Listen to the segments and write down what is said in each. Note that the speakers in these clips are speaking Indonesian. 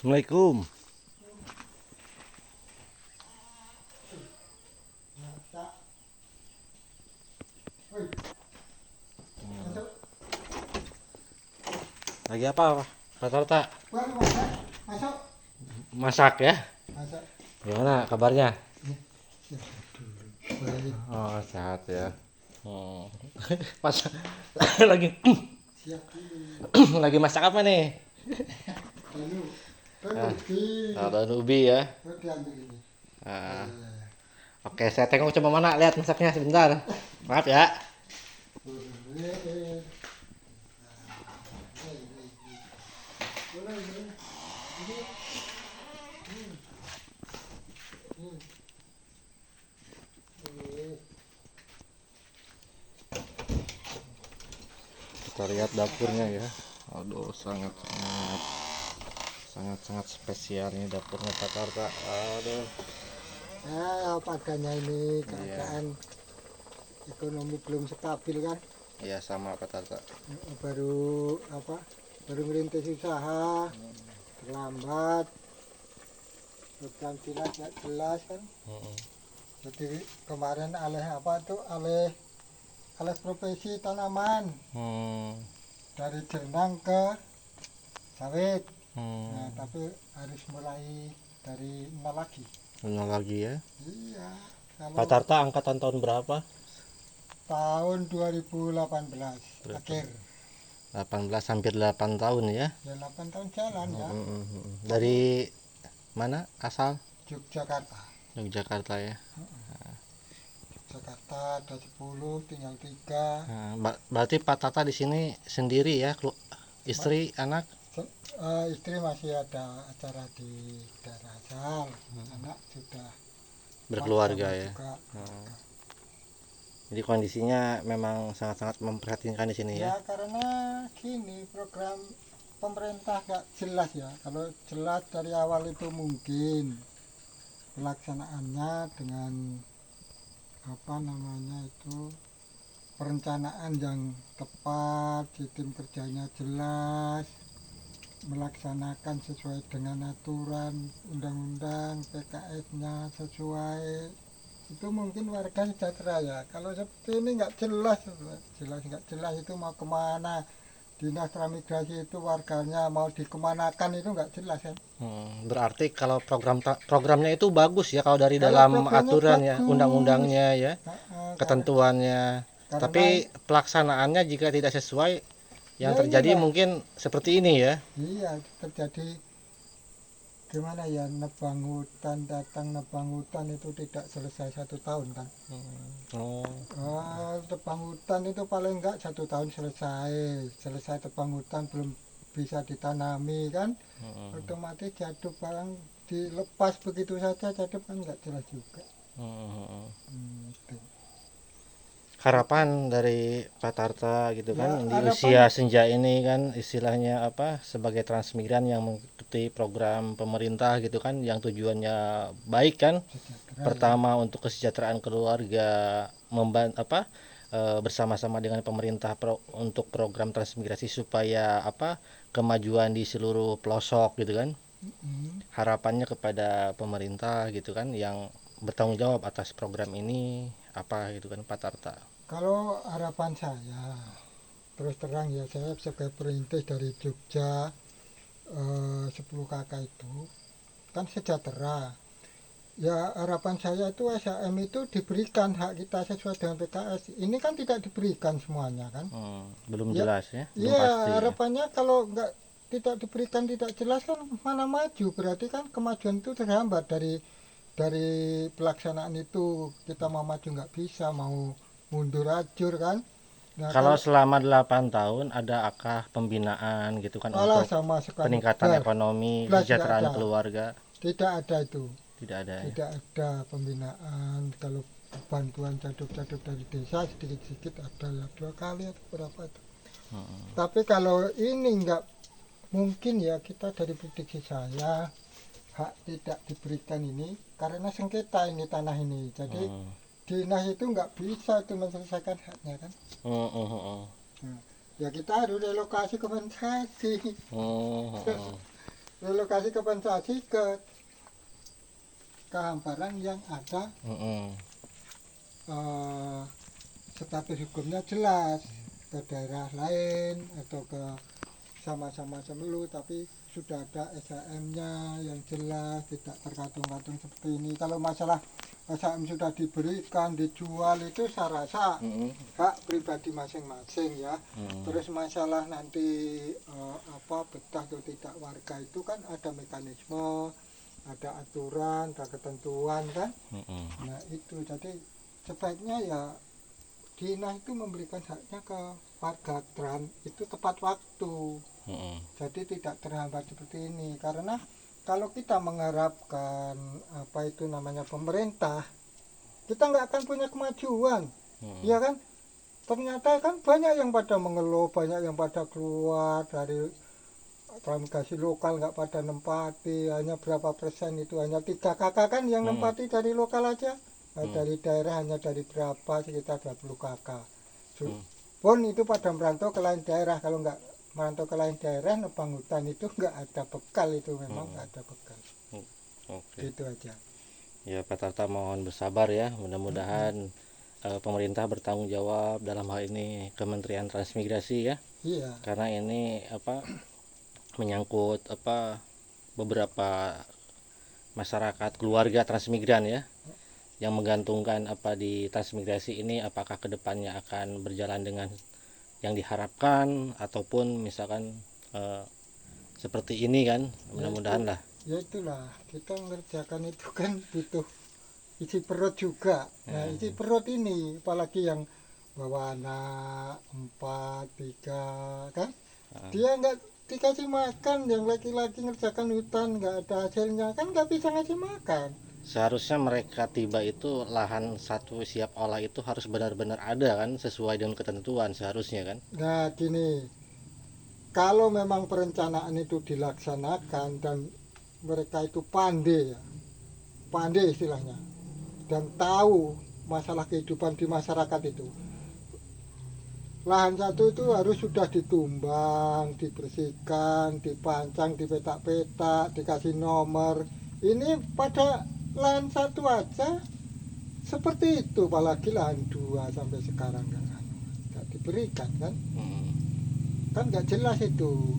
Assalamualaikum. Lagi apa, Pak Tarta? Masuk. Masak ya? Masuk. Gimana kabarnya? Baik. Oh, sehat ya. Oh. Masak lagi Siap dulu. lagi masak apa nih? Lalu, Ah, ubi. daun ubi ya. Diambil ini. Ah, oke, saya tengok coba mana, lihat masaknya sebentar. Maaf ya. Boleh. Kita lihat dapurnya ya. Aduh, sangat spesial ini dapurnya Pak Tarta. Aduh. Apa adanya ini keadaan ekonomi belum stabil kan? Iya, sama Pak Tarta. Baru merintis usaha, terlambat, program jelas nggak jelas kan? Jadi kemarin alih profesi tanaman dari jenang ke sawit. Nah, tapi harus mulai dari nol lagi. Nol lagi ya. Iya, Pak kalau Tarta angkatan tahun berapa? tahun 2018 akhir. 18, hampir 8 tahun ya. Ya 8 tahun jalan ya. Dari mana asal? Yogyakarta. Yogyakarta ya. Jakarta ada 10, tinggal 3. Nah, berarti Pak Tarta di sini sendiri ya, istri, anak? Istri masih ada acara di daerah asal. Anak sudah Berkeluarga ya. juga. Jadi kondisinya memang sangat memprihatinkan di sini Ya ya. karena gini, program pemerintah nggak jelas ya. Kalau jelas dari awal itu mungkin pelaksanaannya dengan perencanaan yang tepat, sistem kerjanya jelas, melaksanakan sesuai dengan aturan undang-undang, PKS-nya sesuai, itu mungkin warga sejahtera ya. Kalau seperti ini nggak jelas itu mau kemana, dinas transmigrasi itu warganya mau dikemanakan itu nggak jelas kan. Berarti kalau programnya itu bagus ya, kalau dari Kalau dalam programnya aturannya, bagus. undang-undangnya ya, ketentuannya. Karena Tapi pelaksanaannya jika tidak sesuai, yang ya terjadi inilah. mungkin seperti ini ya. Iya, terjadi gimana ya, datang nebang hutan itu tidak selesai 1 tahun kan. Tebang hutan itu paling enggak 1 tahun selesai tebang hutan belum bisa ditanami kan. Otomatis jatuh barang dilepas begitu saja, jatuh kan nggak jelas juga. Itu. Harapan dari Pak Tarta gitu kan, Ya, di usia senja ini kan, istilahnya apa, sebagai transmigran yang mengikuti program pemerintah gitu kan, yang tujuannya baik kan. Pertama untuk kesejahteraan keluarga, bersama-sama dengan pemerintah untuk program transmigrasi supaya kemajuan di seluruh pelosok gitu kan. Harapannya kepada pemerintah gitu kan, yang bertanggung jawab atas program ini apa gitu kan Pak Tarta. Kalau harapan saya, terus terang ya, saya sebagai perintis dari Jogja, 10 kakak itu kan sejahtera ya. Harapan saya itu SHM itu diberikan hak kita sesuai dengan PKS. Ini kan tidak diberikan semuanya kan. Belum Ya, jelas ya, belum iya, pasti harapannya ya. Kalau tidak diberikan, tidak jelas kan mana maju, berarti kan kemajuan itu terhambat dari pelaksanaan itu. Kita mau maju nggak bisa, mau mundur ajur kan. Nah, kalau selama 8 tahun ada akah pembinaan gitu kan untuk sama sekali peningkatan ekonomi, kesejahteraan keluarga? Tidak ada itu. Tidak ada ya? Tidak ada pembinaan. Kalau bantuan caduk-caduk dari desa sedikit-sedikit ada ya, 2 kali atau berapa itu. Tapi kalau ini nggak mungkin ya, kita dari prediksi saya hak tidak diberikan ini karena sengketa ini tanah ini. Jadi dinas itu nggak bisa itu menyelesaikan haknya kan. Ya kita harus relokasi kompensasi. relokasi kompensasi ke kehamparan yang ada status hukumnya jelas ke daerah lain atau ke sama-sama Semelu, tapi sudah ada SHM-nya yang jelas, tidak terkatung-katung seperti ini. Kalau masalah SHM sudah diberikan, dijual, itu saya rasa hak pribadi masing-masing ya. Terus masalah nanti betah atau tidak warga itu kan ada mekanisme, ada aturan, ada ketentuan kan. Nah itu jadi sebaiknya ya dinas itu memberikan haknya ke warga Tran itu tepat waktu. Jadi tidak terhambat seperti ini, karena kalau kita mengharapkan itu namanya pemerintah, kita nggak akan punya kemajuan, ya kan? Ternyata kan banyak yang pada mengeluh, banyak yang pada keluar dari transmigrasi lokal, nggak pada nempati, hanya berapa persen itu, hanya 3 kakak kan yang nempati dari lokal aja. Dari daerah hanya dari berapa, sekitar 20 kakak. Pun itu pada merantau ke lain daerah, kalau nggak merantau ke lain daerah, nebang hutan itu nggak ada bekal, itu memang nggak ada bekal. Gitu aja. Ya Pak Tarta mohon bersabar ya, mudah-mudahan pemerintah bertanggung jawab dalam hal ini Kementerian Transmigrasi ya. Iya. Karena ini menyangkut beberapa masyarakat keluarga transmigran ya, yang menggantungkan di transmigrasi ini, apakah kedepannya akan berjalan dengan yang diharapkan ataupun misalkan seperti ini kan, mudah-mudahan lah. Ya itulah, kita mengerjakan itu kan butuh isi perut juga. Nah isi perut ini, apalagi yang bawa anak 4, 3 kan, dia nggak dikasih makan, yang laki-laki ngerjakan hutan nggak ada hasilnya kan, nggak bisa ngasih makan. Seharusnya mereka tiba itu lahan satu siap olah itu harus benar-benar ada kan, sesuai dengan ketentuan seharusnya kan. Nah gini, kalau memang perencanaan itu dilaksanakan dan mereka itu pandai ya, pandai istilahnya, dan tahu masalah kehidupan di masyarakat itu, lahan satu itu harus sudah ditumbang, dibersihkan, dipancang, dipetak-petak, dikasih nomor. Ini pada lahan satu aja seperti itu, apalagi lahan 2 sampai sekarang nggak diberikan kan. Kan nggak jelas itu.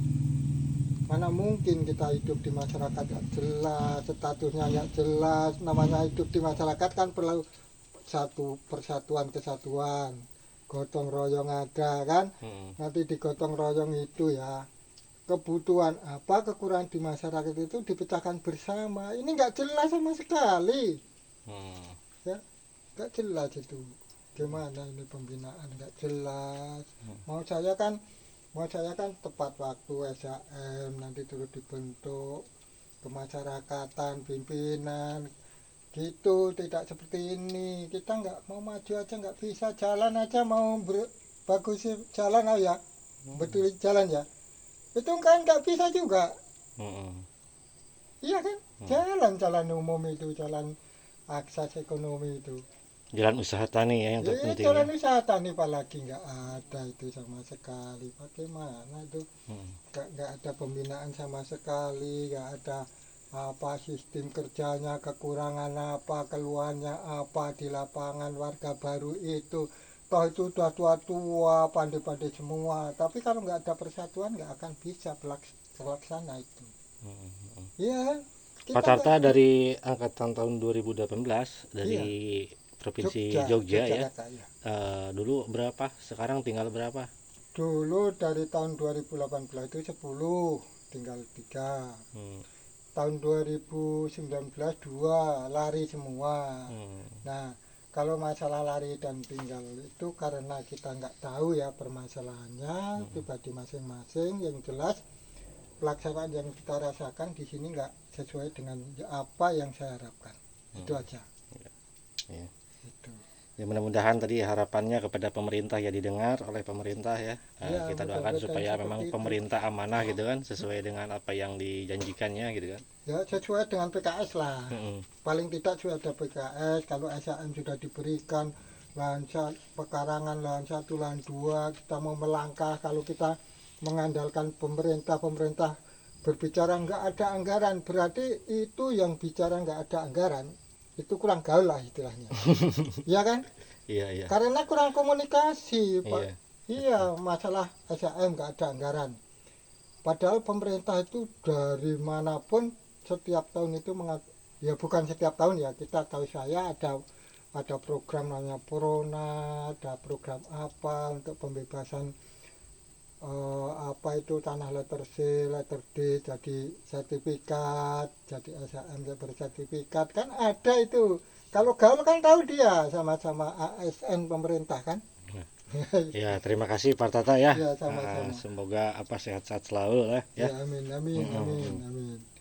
Mana mungkin kita hidup di masyarakat nggak jelas, statusnya nggak jelas. Namanya hidup di masyarakat kan perlu satu persatuan kesatuan, gotong royong ada kan. Nanti di gotong royong itu ya, kebutuhan apa, kekurangan di masyarakat itu dipecahkan bersama. Ini nggak jelas sama sekali. Ya, nggak jelas itu. Gimana ini pembinaan nggak jelas. Mau saya kan tepat waktu SHM nanti terus dibentuk kemasyarakatan, pimpinan gitu, tidak seperti ini. Kita nggak mau maju aja nggak bisa, jalan aja mau bagus jalan ya, betul jalan ya, itu kan nggak bisa juga. Iya kan, jalan umum itu, jalan akses ekonomi itu, Jalan usaha tani ya yang terpenting. jalan usaha tani apalagi nggak ada itu sama sekali. Bagaimana itu? Nggak ada pembinaan sama sekali, nggak ada sistem kerjanya, kekurangan apa, keluhannya apa di lapangan warga baru itu. Toh itu udah tua-tua, pandai-pandai semua. Tapi kalau nggak ada persatuan nggak akan bisa terlaksana itu. Iya. Pak Tarta dari angkatan tahun 2018 dari Provinsi Jogja ya. Dulu berapa? Sekarang tinggal berapa? Dulu dari tahun 2018 itu 10, tinggal 3. Tahun 2019 2, lari semua. Nah, kalau masalah lari dan tinggal itu karena kita nggak tahu ya permasalahannya pribadi masing-masing. Yang jelas pelaksanaan yang kita rasakan di sini nggak sesuai dengan apa yang saya harapkan. Itu aja. Ya. Itu. Ya mudah-mudahan tadi harapannya kepada pemerintah ya didengar oleh pemerintah ya. Ya, Kita doakan supaya memang pemerintah amanah gitu kan, sesuai dengan apa yang dijanjikannya gitu kan. Ya sesuai dengan PKS lah. Paling tidak sudah ada PKS. Kalau SHM sudah diberikan, lahan pekarangan, lahan 1, lahan 2, kita mau melangkah. Kalau kita mengandalkan pemerintah berbicara nggak ada anggaran, berarti itu yang bicara nggak ada anggaran itu kurang gaul lah istilahnya. Ya kan? Iya, iya. Karena kurang komunikasi, Pak. Iya. Iya, masalah SHM nggak ada anggaran. Padahal pemerintah itu dari manapun setiap tahun itu ya bukan setiap tahun ya, kita tahu saya ada program namanya Prona, ada program apa untuk pembebasan apa itu tanah letter C, letter D jadi sertifikat, jadi SHM bersertifikat kan ada itu. Kalau gaul kan tahu dia sama-sama ASN pemerintah kan. Ya, terima kasih Pak Tata ya. Ya sama-sama. Semoga sehat-sehat selalu lah Ya ya. amin amin amin amin.